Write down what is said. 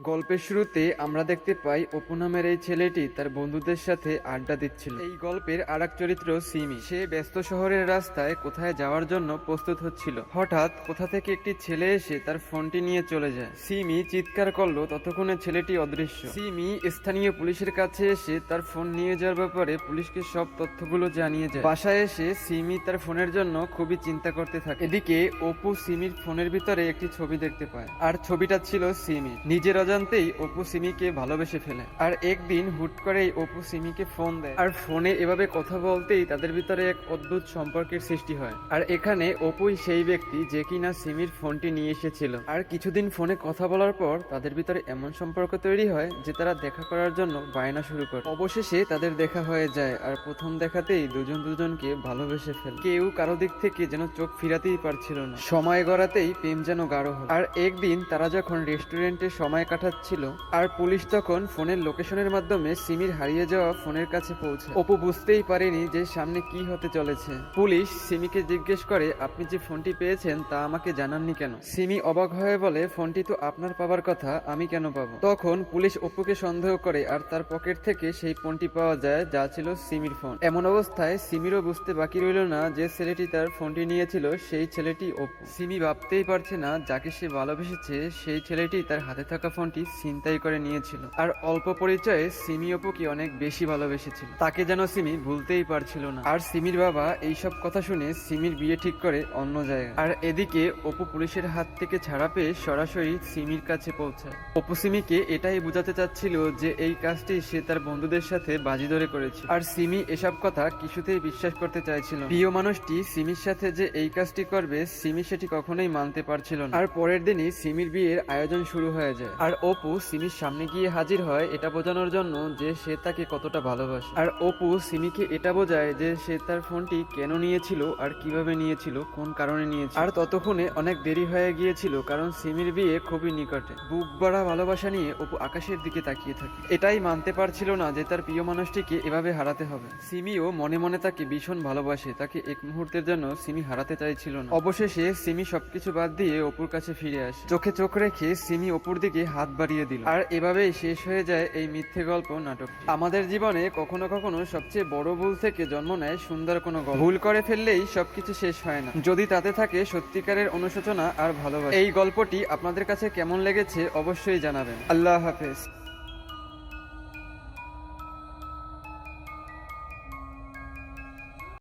গল্পের শুরুতে আমরা দেখতে পাই অপু নামের এই ছেলেটি তার বন্ধুদের সাথে আড্ডা দিচ্ছিল। এই গল্পের আরেক চরিত্র সিমি। সে ব্যস্ত শহরের রাস্তায় কোথায় যাওয়ার জন্য প্রস্তুত হচ্ছিল। হঠাৎ কোথা থেকে একটি ছেলে এসে তার ফোনটি নিয়ে চলে যায়। সিমি চিৎকার করলো, ততক্ষণে ছেলেটি অদৃশ্য। সিমি স্থানীয় পুলিশের কাছে এসে তার ফোন নিয়ে যাওয়ার ব্যাপারে পুলিশকে সব তথ্যগুলো জানিয়ে যায়। বাসায় এসে সিমি তার ফোনের জন্য খুবই চিন্তা করতে থাকে। এদিকে অপু সিমির ফোনের ভিতরে একটি ছবি দেখতে পায়, আর ছবিটা ছিল সিমি। নিজের অজান্তেই অপু সিমিকে ভালোবেসে ফেলে। আর একদিন হুট করেই অপু সিমিকে ফোন দেয়, আর ফোনে এভাবে কথা বলতেই তাদের ভিতরে এক অদ্ভুত সম্পর্কের সৃষ্টি হয়। আর এখানে অপুই সেই ব্যক্তি যে কিনা সিমির ফোনটি নিয়ে এসেছিল। আর কিছুদিন ফোনে কথা বলার পর তাদের ভিতরে এমন সম্পর্ক তৈরি হয় যে তারা দেখা করার জন্য বায়না শুরু করে। অবশেষে তাদের দেখা হয়ে যায়, আর প্রথম দেখাতেই দুজন দুজনকে ভালোবেসে ফেলে। কেউ কারো দিক থেকে যেন চোখ ফিরাতেই পারছিল না। সময় গড়াতেই প্রেম যেন গাঢ় হল। আর একদিন তারা যখন রেস্টুরেন্টে সময় কাটাচ্ছিল, আর পুলিশ তখন ফোনের লোকেশনের মাধ্যমে সিমির হারিয়ে যাওয়া ফোনের কাছে পৌঁছে। অপু বুঝতেই পারেনি যে সামনে কি হতে চলেছে। পুলিশ সিমিকে জিজ্ঞেস করে, আপনি যে ফোনটি পেয়েছেন তা আমাকে জানাননি কেন? সিমি অবাক হয়ে বলে, ফোনটি তো আপনার পাবার কথা, আমি কেন পাবো? তখন পুলিশ অপুকে সন্দেহ করে, আর তার পকেট থেকে সেই ফোনটি পাওয়া যায় যা ছিল সিমির ফোন। এমন অবস্থায় সিমিরও বুঝতে বাকি রইল না যে ছেলেটি তার ফোনটি নিয়েছিল সেই ছেলেটি অপু। সিমি ভাবতেই পারছে না যাকে সে ভালোবেসেছে সেই ছেলেটি তার হাতে থাকা ফোনটি ছিনতাই করে নিয়েছিল। আর অল্প পরিচয়ে সিমি অপুকে অনেক বেশি ভালোবেসেছিল, তাকে যেন সিমি ভুলতেই পারছিল না। আর সিমির বাবা এইসব কথা শুনে সিমির বিয়ে ঠিক করে অন্য জায়গায়। আর এদিকে অপু পুলিশের হাত থেকে ছাড়া পেয়ে সরাসরি সিমির কাছে পৌঁছায়। অপু সিমিকে এটাই বোঝাতে চাচ্ছিল যে এই কাজটি সে তার বন্ধুদের সাথে বাজি ধরে করেছে। আর সিমি এসব কথা কিছুতেই বিশ্বাস করতে চাইছিল না। প্রিয় মানুষটি সিমির সাথে যে এই কাজটি করবে সিমি সেটি কখনোই মানতে পারছিল না। আর পরের দিনই সিমির বিয়ের আয়োজন শুরু হয়ে যায়। আর অপু সিমির সামনে গিয়ে হাজির হয় এটা বোঝানোর জন্য যে সে তাকে কতটা ভালোবাসে। আর অপু সিমিকে এটা বোঝায় যে সে তার ফোনটি কেন নিয়েছিল, আর কিভাবে নিয়েছিল, কোন কারণে নিয়েছিল। আর ততক্ষণে অনেক দেরি হয়ে গিয়েছিল, কারণ সিমির বিয়ে খুবই নিকটে। বুক ভরা ভালোবাসা নিয়ে অপু আকাশের দিকে তাকিয়ে থাকে। এটাই মানতে পারছিল না যে তার প্রিয় মানুষটিকে এভাবে হারাতে হবে। সিমিও মনে মনে তাকে ভীষণ ভালোবাসে, তাকে এক মুহূর্তের জন্য সিমি হারাতে চাইছিল না। অবশেষে সিমি সবকিছু বাদ দিয়ে অপুর কাছে ফিরে আসে। চোখে চোখ রেখে সিমি অপুর দিকে হাত বাড়িয়ে দিল। আর এভাবেই শেষ হয়ে যায় এই মিথ্যে গল্প নাটক। আমাদের জীবনে কখনো কখনো সবচেয়ে বড় ভুল থেকে জন্ম নেয় সুন্দর কোনো গল্প। ভুল করে ফেললেই সবকিছু শেষ হয় না, যদি তাতে থাকে সত্যিকারের অনুশোচনা আর ভালোবাসা। এই গল্পটি আপনাদের কাছে কেমন লেগেছে অবশ্যই জানাবেন। আল্লাহ হাফেজ।